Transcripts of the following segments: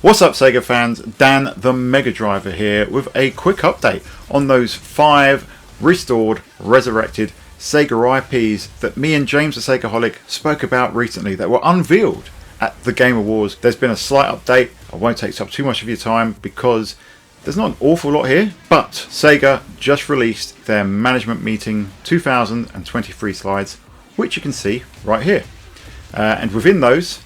What's up, Sega fans? Dan the Mega Driver here with a quick update on those 5 restored, resurrected Sega IPs that me and James the Segaholic spoke about recently that were unveiled at the Game Awards. There's been a slight update. I won't take up too much of your time because there's not an awful lot here, but Sega just released their management meeting 2023 slides, which you can see right here. And within those,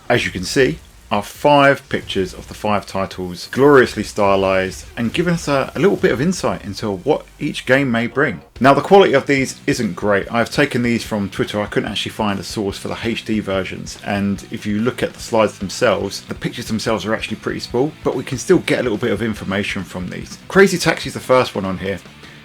as you can see, are 5 pictures of the 5 titles, gloriously stylized and giving us a little bit of insight into what each game may bring. Now, the quality of these isn't great. I've taken these from Twitter. I couldn't actually find a source for the HD versions, and if you look at the slides themselves, the pictures themselves are actually pretty small, but we can still get a little bit of information from these. Crazy Taxi is the first one on here,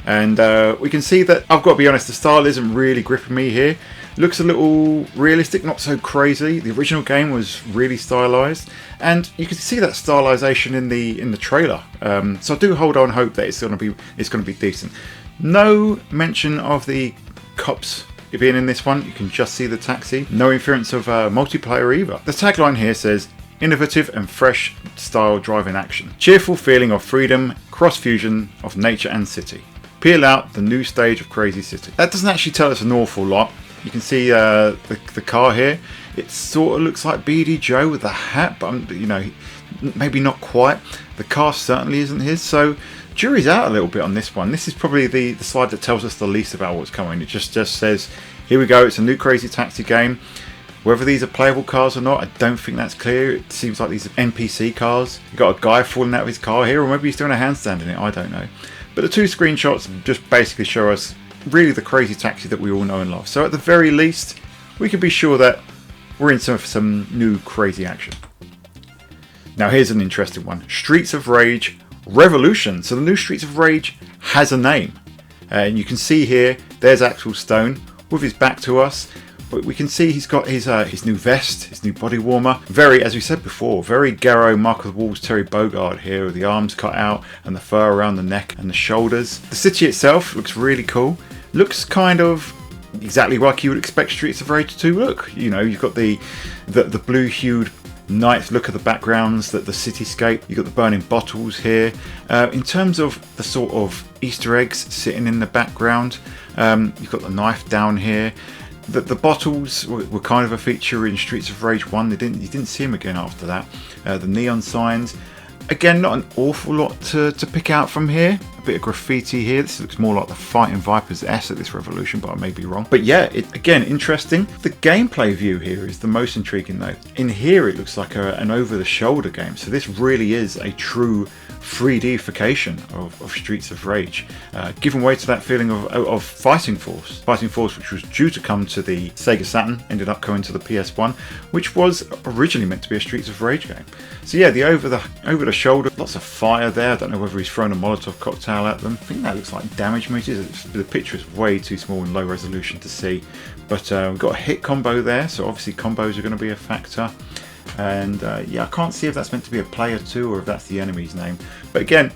and we can see that, I've got to be honest, the style isn't really gripping me here. Looks a little realistic, not so crazy. The original game was really stylized, and you can see that stylization in the trailer. So I do hold on hope that it's going to be decent. No mention of the cops being in this one. You can just see the taxi. No inference of multiplayer either. The tagline here says, "Innovative and fresh style driving action. Cheerful feeling of freedom, cross-fusion of nature and city. Peel out the new stage of Crazy City." That doesn't actually tell us an awful lot. You can see the car here. It sort of looks like BD Joe with the hat, but maybe not quite. The car certainly isn't his, so jury's out a little bit on this one. This is probably the slide that tells us the least about what's coming. It just says, here we go, it's a new Crazy Taxi game. Whether these are playable cars or not, I don't think that's clear. It seems like these are NPC cars. You've got a guy falling out of his car here, or maybe he's doing a handstand in it, I don't know. But the 2 screenshots just basically show us really the Crazy Taxi that we all know and love. So at the very least, we can be sure that we're in some new crazy action. Now here's an interesting one. Streets of Rage Revolution. So the new Streets of Rage has a name. And you can see here, there's Axel Stone with his back to us. But we can see he's got his new vest, his new body warmer. Very, as we said before, very Garrow, Mark of the Wolves, Terry Bogard here, with the arms cut out and the fur around the neck and the shoulders. The city itself looks really cool. Looks kind of exactly like you would expect Streets of Rage to look. You know, you've got the blue-hued night look of the backgrounds, the cityscape. You've got the burning bottles here. In terms of the sort of Easter eggs sitting in the background, you've got the knife down here. The bottles were kind of a feature in Streets of Rage 1. You didn't see them again after that. The neon signs. Again, not an awful lot to pick out from here. A bit of graffiti here. This looks more like the Fighting Vipers S at this Revolution, but I may be wrong. But yeah, again, interesting. The gameplay view here is the most intriguing though. In here, it looks like an over-the-shoulder game. So this really is a true 3D-fication of Streets of Rage, giving way to that feeling of Fighting Force. Fighting Force, which was due to come to the Sega Saturn, ended up going to the PS1, which was originally meant to be a Streets of Rage game. So yeah, the over the shoulder, lots of fire there. I don't know whether he's thrown a Molotov cocktail at them. I think that looks like damage meters. The picture is way too small and low resolution to see, but we've got a hit combo there, so obviously combos are going to be a factor. And yeah, I can't see if that's meant to be a player too, or if that's the enemy's name. But again,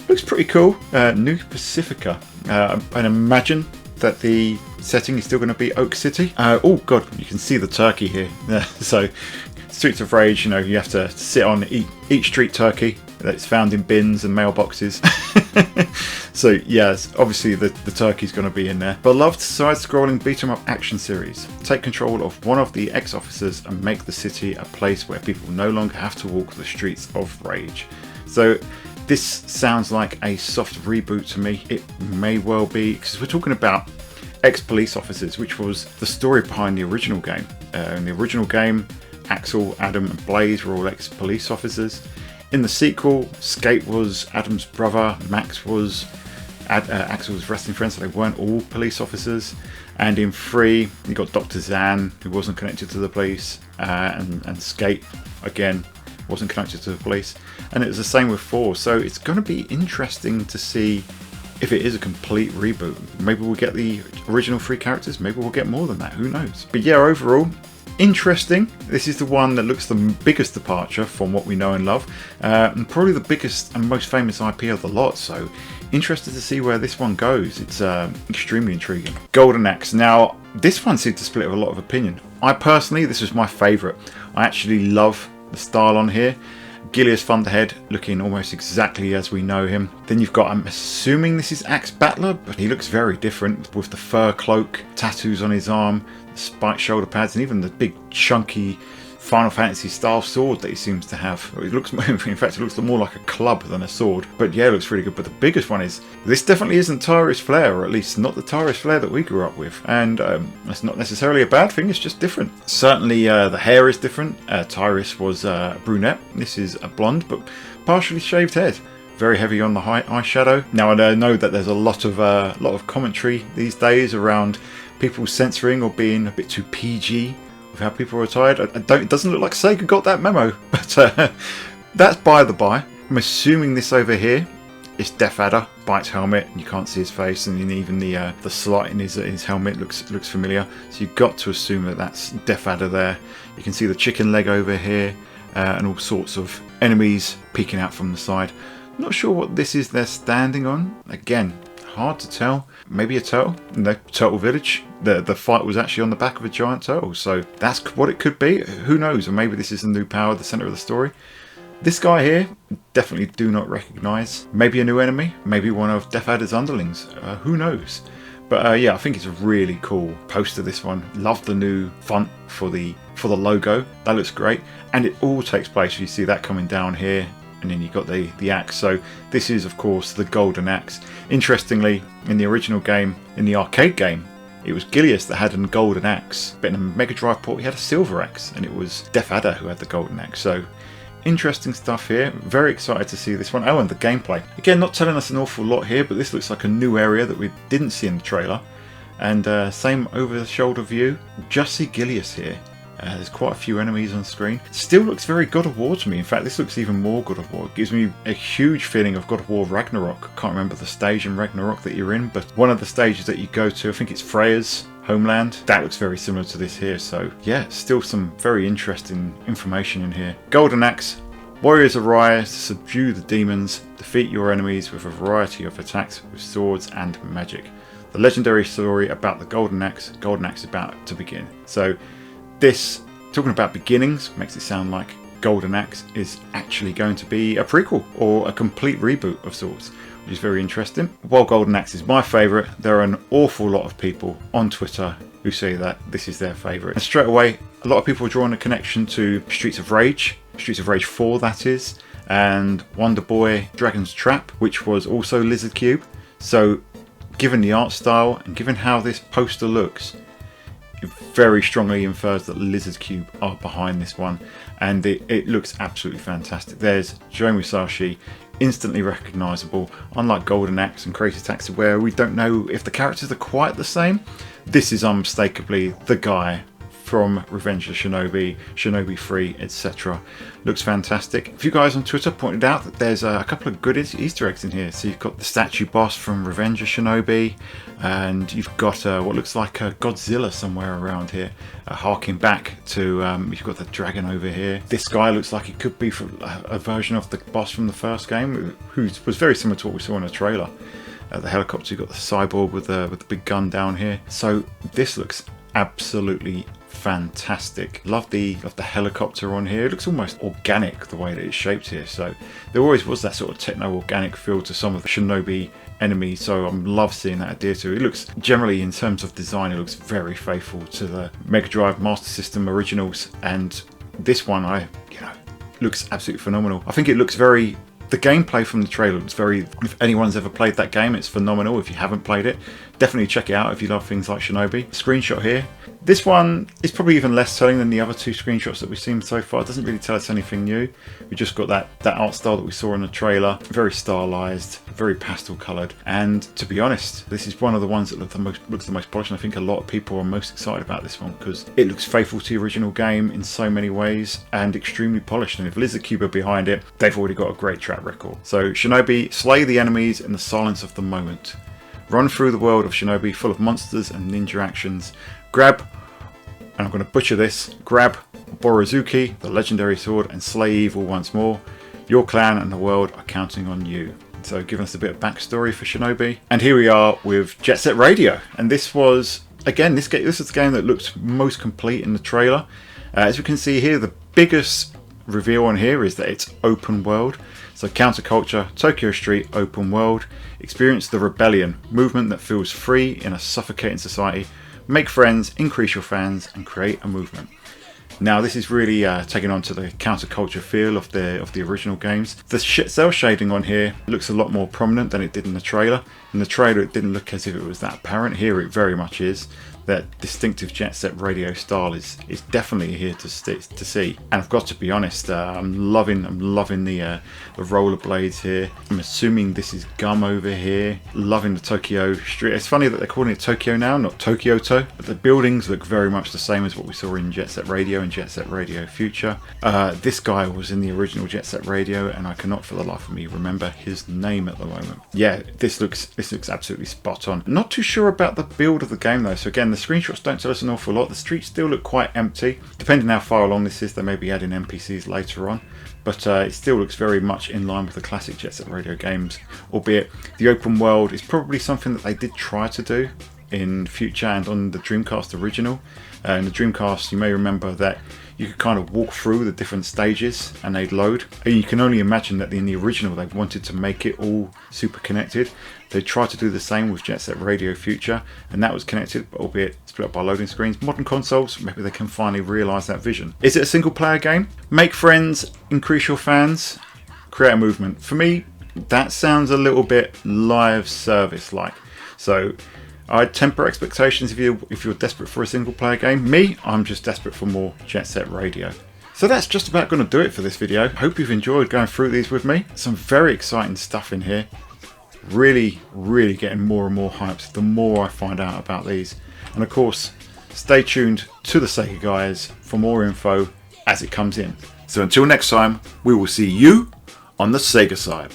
looks pretty cool. New Pacifica. I'd imagine that the setting is still going to be Oak City. Oh god, you can see the turkey here. So Streets of Rage, you know, you have to sit on each street turkey that's found in bins and mailboxes. So yes, obviously the turkey's going to be in there. Beloved side-scrolling beat-em-up action series. Take control of one of the ex-officers and make the city a place where people no longer have to walk the streets of rage. So this sounds like a soft reboot to me. It may well be, because we're talking about ex-police officers, which was the story behind the original game. In the original game, Axel, Adam and Blaze were all ex-police officers. In the sequel, Skate was Adam's brother, Max was Axel's wrestling friend, so they weren't all police officers. And in 3, you got Dr. Zan, who wasn't connected to the police, and Skate, again, wasn't connected to the police. And it was the same with 4, so it's going to be interesting to see if it is a complete reboot. Maybe we'll get the original 3 characters, maybe we'll get more than that, who knows. But yeah, overall, interesting. This is the one that looks the biggest departure from what we know and love, and probably the biggest and most famous IP of the lot, so interested to see where this one goes. It's extremely intriguing. Golden Axe. Now, this one seemed to split with a lot of opinion. I personally, this was my favourite. I actually love the style on here. Gilius Thunderhead, looking almost exactly as we know him. Then you've got, I'm assuming this is Axe Battler, but he looks very different with the fur cloak, tattoos on his arm, the spiked shoulder pads, and even the big chunky Final Fantasy style sword that he seems to have. It looks, in fact, it looks more like a club than a sword. But yeah, it looks really good. But the biggest one is, this definitely isn't Tyrus Flare, or at least not the Tyrus Flare that we grew up with. And that's not necessarily a bad thing, it's just different. Certainly the hair is different. Tyrus was brunette, this is a blonde, but partially shaved head. Very heavy on the eyeshadow. Now I know that there's a lot of commentary these days around people censoring or being a bit too PG with how people are attired. It doesn't look like Sega got that memo, but that's by the by. I'm assuming this over here is Death Adder by its helmet. You can't see his face, and even the slot in his helmet looks familiar. So you've got to assume that that's Death Adder there. You can see the chicken leg over here, and all sorts of enemies peeking out from the side. Not sure what this is they're standing on. Again, hard to tell. Maybe a turtle in the Turtle Village. The fight was actually on the back of a giant turtle, so that's what it could be. Who knows? Or maybe this is the new power, the center of the story. This guy here, definitely do not recognize. Maybe a new enemy, maybe one of Death Adder's underlings. Who knows? But yeah, I think it's a really cool poster, this one. Love the new font for the logo. That looks great. And it all takes place, you see that coming down here. And then you've got the axe. So this is, of course, the golden axe. Interestingly, in the original game, in the arcade game, it was Gilius that had a golden axe. But in a Mega Drive port, he had a silver axe. And it was Death Adder who had the golden axe. So interesting stuff here. Very excited to see this one. Oh, and the gameplay. Again, not telling us an awful lot here, but this looks like a new area that we didn't see in the trailer. And same over-the-shoulder view. Just see Gilius here. There's quite a few enemies on screen. It still looks very God of War to me. In fact, this looks even more God of War. It gives me a huge feeling of God of War Ragnarok. Can't remember the stage in Ragnarok that you're in, but one of the stages that you go to, I think it's Freya's homeland. That looks very similar to this here. So yeah, still some very interesting information in here. Golden Axe. Warriors arise to subdue the demons, defeat your enemies with a variety of attacks with swords and magic. The legendary story about the Golden Axe is about to begin. So this, talking about beginnings, makes it sound like Golden Axe is actually going to be a prequel or a complete reboot of sorts, which is very interesting. While Golden Axe is my favourite, there are an awful lot of people on Twitter who say that this is their favourite. And straight away, a lot of people are drawing a connection to Streets of Rage 4 that is, and Wonder Boy Dragon's Trap, which was also Lizard Cube. So given the art style and given how this poster looks, it very strongly infers that Lizard Cube are behind this one, and it looks absolutely fantastic. There's Joe Musashi, instantly recognisable, unlike Golden Axe and Crazy Taxi where we don't know if the characters are quite the same. This is unmistakably the guy from Revenge of Shinobi, Shinobi 3, etc. Looks fantastic. A few guys on Twitter pointed out that there's a couple of good Easter eggs in here. So you've got the statue boss from Revenge of Shinobi, and you've got what looks like a Godzilla somewhere around here, harking back to, you've got the dragon over here. This guy looks like it could be from a version of the boss from the first game, who was very similar to what we saw in the trailer. The helicopter, you've got the cyborg with the big gun down here. So this looks absolutely fantastic. Love the helicopter on here. It looks almost organic the way that it's shaped here. So there always was that sort of techno-organic feel to some of the Shinobi enemies. So I love seeing that adhere to. It looks generally, in terms of design, it looks very faithful to the Mega Drive Master System originals. And this one, looks absolutely phenomenal. I think it looks very. The gameplay from the trailer looks very. If anyone's ever played that game, it's phenomenal. If you haven't played it, definitely check it out if you love things like Shinobi. Screenshot here. This one is probably even less telling than the other two screenshots that we've seen so far. It doesn't really tell us anything new. We just got that art style that we saw in the trailer. Very stylized, very pastel coloured. And to be honest, this is one of the ones that looks the most polished. And I think a lot of people are most excited about this one because it looks faithful to the original game in so many ways and extremely polished. And if Lizard Cube are behind it, they've already got a great track record. So Shinobi, slay the enemies in the silence of the moment. Run through the world of Shinobi full of monsters and ninja actions. Grab, and I'm going to butcher this, grab Borozuki, the legendary sword, and slay evil once more. Your clan and the world are counting on you. So giving us a bit of backstory for Shinobi. And here we are with Jet Set Radio. And this was, again, this is the game that looked most complete in the trailer. As we can see here, the biggest reveal on here is that it's open world. So counterculture, Tokyo Street, open world. Experience the rebellion, movement that feels free in a suffocating society. Make friends, increase your fans, and create a movement. Now this is really taking on to the counterculture feel of the original games. The cell shading on here looks a lot more prominent than it did in the trailer. In the trailer it didn't look as if it was that apparent. Here it very much is. That distinctive Jet Set Radio style is definitely here to see. And I've got to be honest, I'm loving the rollerblades here. I'm assuming this is gum over here. Loving the Tokyo Street. It's funny that they're calling it Tokyo now, not Tokyoto. But the buildings look very much the same as what we saw in Jet Set Radio and Jet Set Radio Future. This guy was in the original Jet Set Radio, and I cannot for the life of me remember his name at the moment. Yeah, this looks absolutely spot on. Not too sure about the build of the game though. So again, the screenshots don't tell us an awful lot. The streets still look quite empty. Depending how far along this is, they may be adding NPCs later on. But it still looks very much in line with the classic Jet Set Radio games. Albeit the open world is probably something that they did try to do in Future and on the Dreamcast original. In the Dreamcast, you may remember that you could kind of walk through the different stages and they'd load. And you can only imagine that in the original they wanted to make it all super connected. They tried to do the same with Jet Set Radio Future, and that was connected, albeit split up by loading screens. Modern consoles, maybe they can finally realise that vision. Is it a single player game? Make friends, increase your fans, create a movement. For me, that sounds a little bit live service like. So I'd temper expectations if you're desperate for a single player game. Me, I'm just desperate for more Jet Set Radio. So that's just about going to do it for this video. Hope you've enjoyed going through these with me. Some very exciting stuff in here. Really getting more and more hyped the more I find out about these. And of course, stay tuned to the Sega guys for more info as it comes in. So until next time, we will see you on the Sega side.